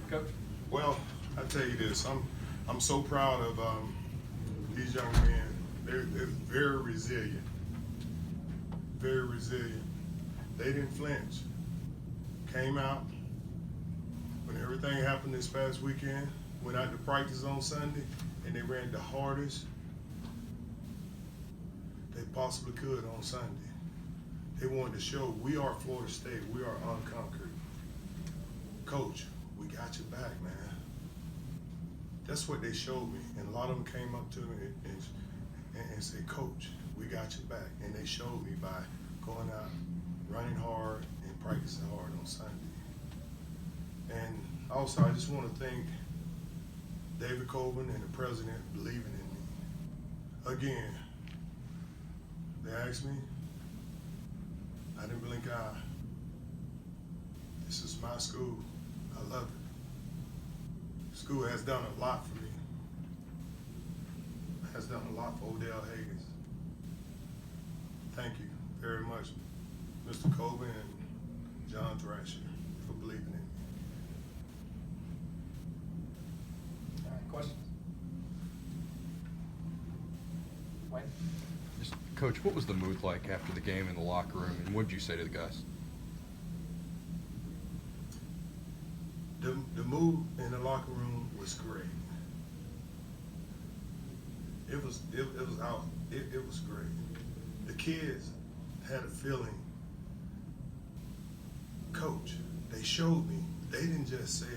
Coach? Well, I tell you this, I'm so proud of these young men. They're very resilient. Very resilient. They didn't flinch. Came out when everything happened this past weekend, went out to practice on Sunday, and they ran the hardest they possibly could on Sunday. They wanted to show we are Florida State, we are unconquered. Coach, we got your back, man. That's what they showed me, and a lot of them came up to me and said, Coach, we got your back. And they showed me by going out, running hard, and practicing hard on Sunday. And also, I just want to thank David Colvin and the president believing in me. Again, they asked me, I didn't blink an eye. This is my school. I love it. School has done a lot for me. Has done a lot for Odell Haggins. Thank you very much, Mr. Colvin and John Thrasher, for believing in me. All right, questions? Wayne? Just, Coach, what was the mood like after the game in the locker room, and what did you say to the guys? The mood in the locker room was great. It was great. The kids had a feeling. Coach, they showed me. They didn't just say,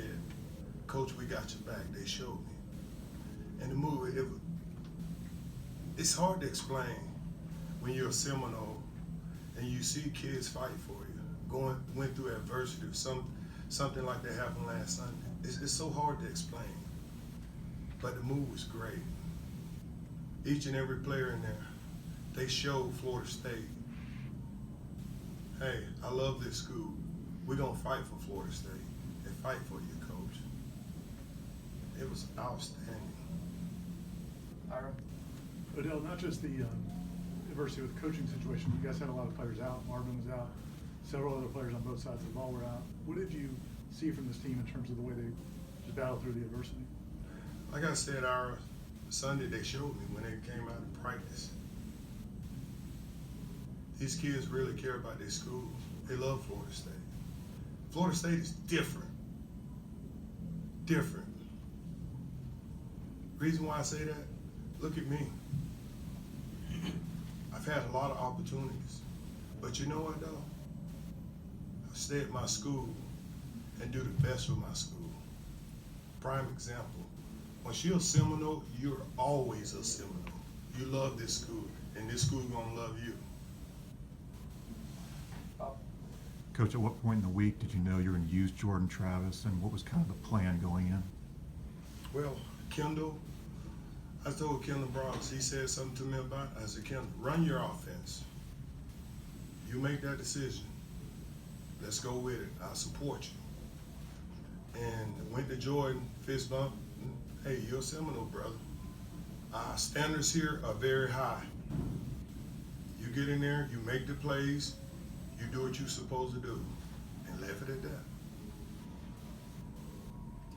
Coach, we got your back. They showed me. And the mood, it's hard to explain when you're a Seminole and you see kids fight for you, went through adversity, something like that happened last Sunday. It's so hard to explain. But the mood was great. Each and every player in there, they showed Florida State, hey, I love this school. We're going to fight for Florida State and fight for you, Coach. It was outstanding. Ira? Odell, not just the adversity with the coaching situation, you guys had a lot of players out. Marvin was out. Several other players on both sides of the ball were out. What did you see from this team in terms of the way they just battled through the adversity? Like I said, our Sunday they showed me when they came out to practice. These kids really care about their school. They love Florida State. Florida State is different. Different. Reason why I say that, look at me. I've had a lot of opportunities. But you know what though? I stay at my school and do the best with my school. Prime example. Once you're a Seminole, you're always a Seminole. You love this school, and this school gonna love you. Bob? Coach, at what point in the week did you know you were going to use Jordan Travis, and what was kind of the plan going in? Well, Kendall, I told Kendall Brooks, he said something to me about it. I said, Kendall, run your offense. You make that decision. Let's go with it. I support you. And went to Jordan, fist bump. Hey, you're a Seminole, brother. Our standards here are very high. You get in there, you make the plays, you do what you're supposed to do, and left it at that.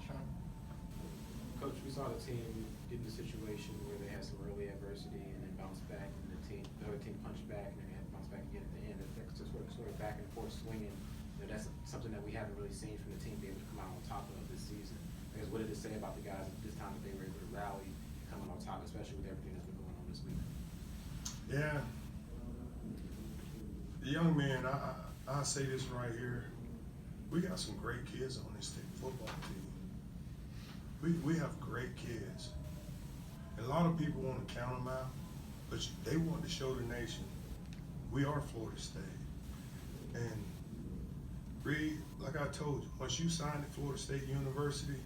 Sean? Coach, we saw the team get in a situation where they had some early adversity and then bounced back, and the other team punched back, and then they had to bounce back again at the end. That's just sort of back and forth swinging. That's something that we haven't really seen from the team be able to come out on top of this season. I guess, what did it say about the guys at this time that they were able to rally, coming on top, especially with everything that's been going on this week? Yeah. The young man, I say this right here. We got some great kids on this football team. We have great kids. And a lot of people want to count them out, but they want to show the nation we are Florida State. And Reed, like I told you, once you sign at Florida State University,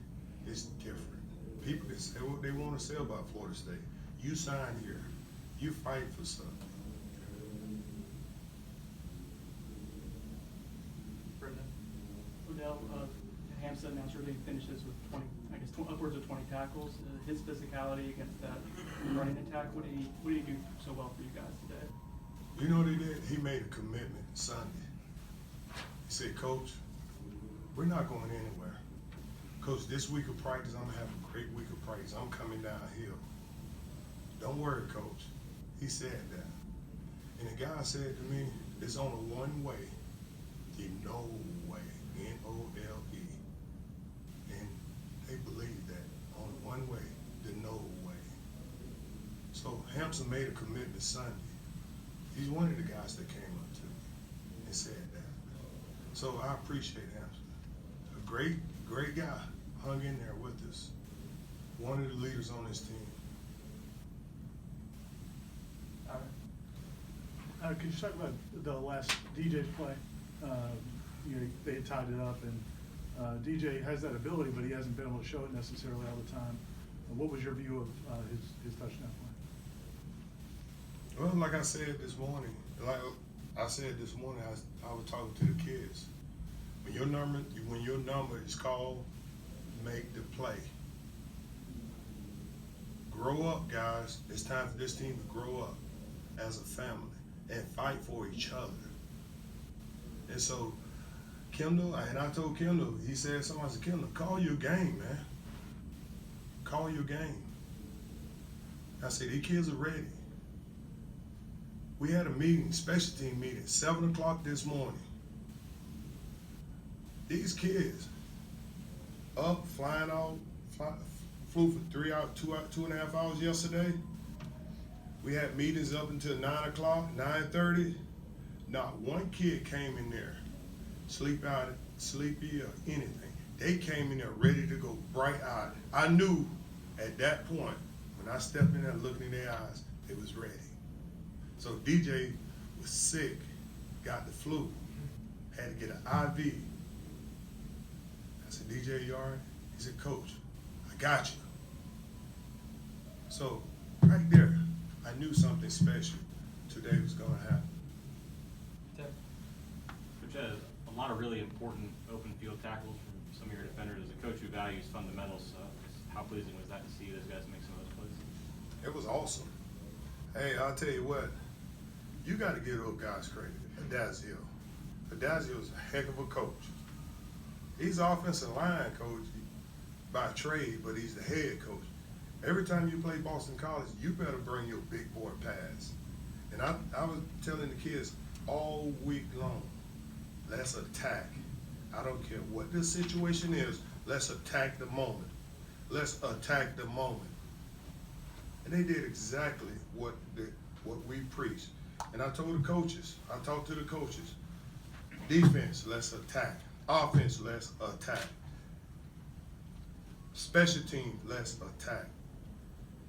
it's different. People can say what they want to say about Florida State. You sign here, you fight for something. Brendan? Odell, Hampson announced everything finishes with 20, I guess upwards of 20 tackles. His physicality against that running attack, what did he do so well for you guys today? You know what he did? He made a commitment Sunday. He said, Coach, we're not going anywhere. Coach, this week of practice, I'm gonna have a great week of practice. I'm coming downhill. Don't worry, Coach. He said that. And the guy said to me, it's on a one way, the no way, N-O-L-E. And they believe that, on a one way, the no way. So Hampson made a commitment Sunday. He's one of the guys that came up to me and said that. So I appreciate Hampson. A great guy, hung in there with us. One of the leaders on this team. Could you talk about the last DJ's play? You know, they had tied it up, and DJ has that ability, but he hasn't been able to show it necessarily all the time. What was your view of his touchdown play? Well, like I said this morning, I was talking to the kids. When your number is called, make the play. Grow up, guys. It's time for this team to grow up as a family and fight for each other. And so, Kendall, and I told Kendall, he said something, I said, Kendall, call your game, man. Call your game. I said, these kids are ready. We had a meeting, special team meeting, 7 o'clock this morning. These kids up, flying out, flew for 3 hours, 2.5 hours yesterday. We had meetings up until 9 o'clock, 9:30. Not one kid came in there sleepy or anything. They came in there ready to go, bright-eyed. I knew at that point, when I stepped in there looking in their eyes, they was ready. So DJ was sick, got the flu, had to get an IV. I said, DJ, you all right? He said, Coach, I got you. So right there, I knew something special today was gonna happen. Which has a lot of really important open field tackles from some of your defenders. As a coach who values fundamentals, how pleasing was that to see those guys make some of those plays? It was awesome. Hey, I'll tell you what, you got to give those guys credit. Adazio. Adazio's a heck of a coach. He's offensive line coach by trade, but he's the head coach. Every time you play Boston College, you better bring your big boy pass. And I was telling the kids all week long, let's attack. I don't care what the situation is, let's attack the moment. Let's attack the moment. And they did exactly what we preached. And I told the coaches, I talked to the coaches, defense, let's attack. Offense, let's attack. Special team, let's attack.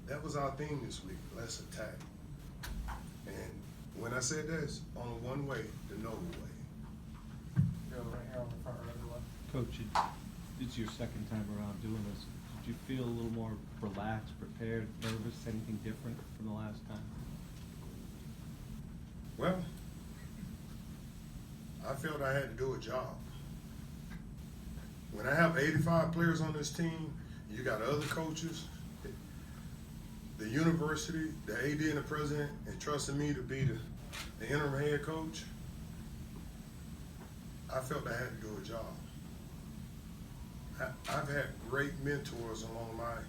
That was our theme this week, let's attack. And when I said this, on one way, the no way. Go right here on the front row to the left. Coach, it's your second time around doing this. Did you feel a little more relaxed, prepared, nervous, anything different from the last time? Well, I felt I had to do a job. When I have 85 players on this team, you got other coaches, the university, the AD and the president, entrusted me to be the interim head coach. I felt I had to do a job. I've had great mentors along my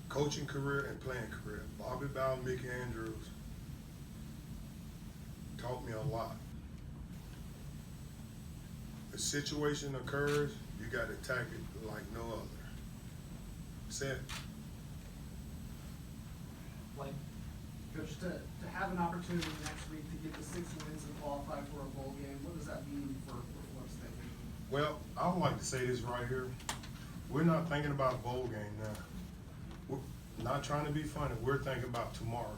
coaching career and playing career. Bobby Bowden, Mickey Andrews taught me a lot. The situation occurs, you got to attack it like no other. Set. Blake. Coach, to have an opportunity next week to get the 6 wins and qualify for a bowl game, what does that mean for Florida State? Well, I would like to say this right here. We're not thinking about a bowl game now. We're not trying to be funny. We're thinking about tomorrow.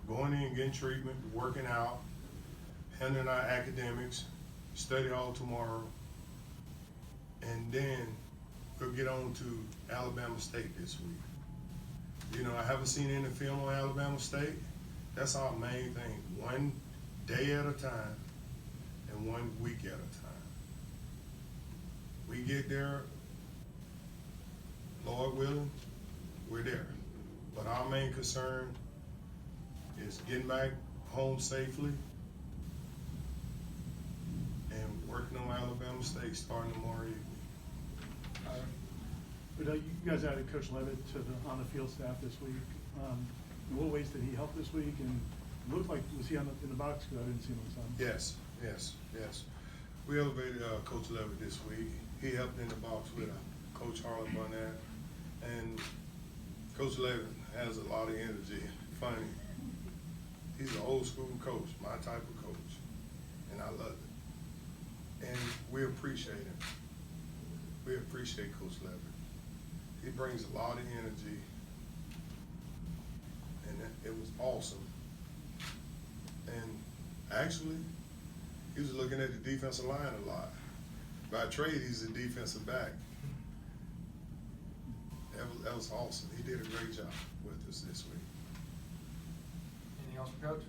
Going in, getting treatment, working out, handling our academics, study hall tomorrow, and then we'll get on to Alabama State this week. You know, I haven't seen any film on Alabama State. That's our main thing. One day at a time and 1 week at a time. We get there, Lord willing, we're there. But our main concern is getting back home safely and working on Alabama State starting tomorrow evening. But you guys added Coach Levitt on the field staff this week. In what ways did he help this week? And it looked like, was he in the box? Because I didn't see him on the side. Yes. We elevated Coach Levitt this week. He helped in the box with Coach Harlan Barnett. And Coach Levitt has a lot of energy, funny. He's an old school coach, my type of coach, and I love it. And we appreciate him. We appreciate Coach Levitt. He brings a lot of energy, and it was awesome. And actually, he was looking at the defensive line a lot. By trade, he's a defensive back. That was awesome. He did a great job with us this week. Anything else for Coach?